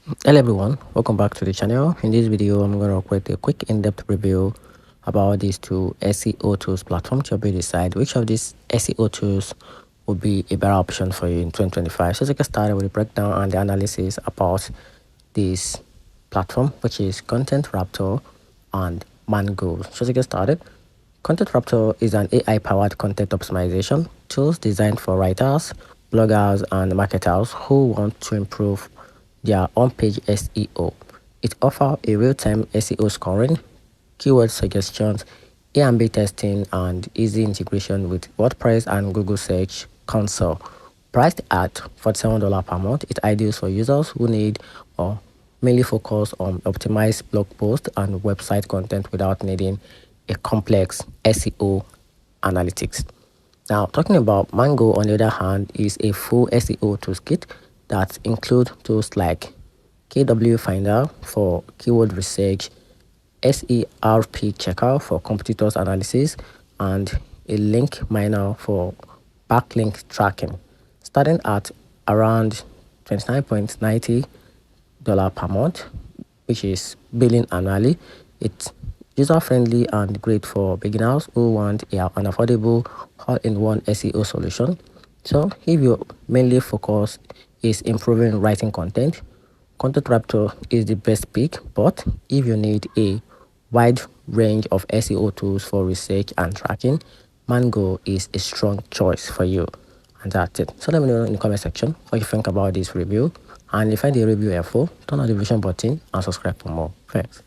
Hello everyone, welcome back to the channel. In this video I'm going to create a quick in-depth review about these two SEO tools platform to help you decide which of these SEO tools would be a better option for you in 2025. So let's get started with the breakdown and the analysis about this platform, which is Content Raptor and Mangools. So let's get started. Content Raptor is an AI-powered content optimization tool designed for writers, bloggers, and marketers who want to improve their on-page SEO. It offers a real-time SEO scoring, keyword suggestions, A&B testing, and easy integration with WordPress and Google Search Console. Priced at $47 per month, it ideal for users who need or mainly focus on optimized blog posts and website content without needing a complex SEO analytics. Now, talking about Mango, on the other hand, is a full SEO toolkit that includes tools like KW Finder for keyword research, SERP checker for competitors analysis, and a link miner for backlink tracking. Starting at around $29.90 per month, which is billing annually. It's user-friendly and great for beginners who want an affordable all-in-one SEO solution. So if your mainly focus is improving writing content, Content Raptor is the best pick. But if you need a wide range of SEO tools for research and tracking, Mango is a strong choice for you. And that's it. So let me know in the comment section what you think about this review. And if you find the review helpful, turn on the notification button and subscribe for more. Thanks.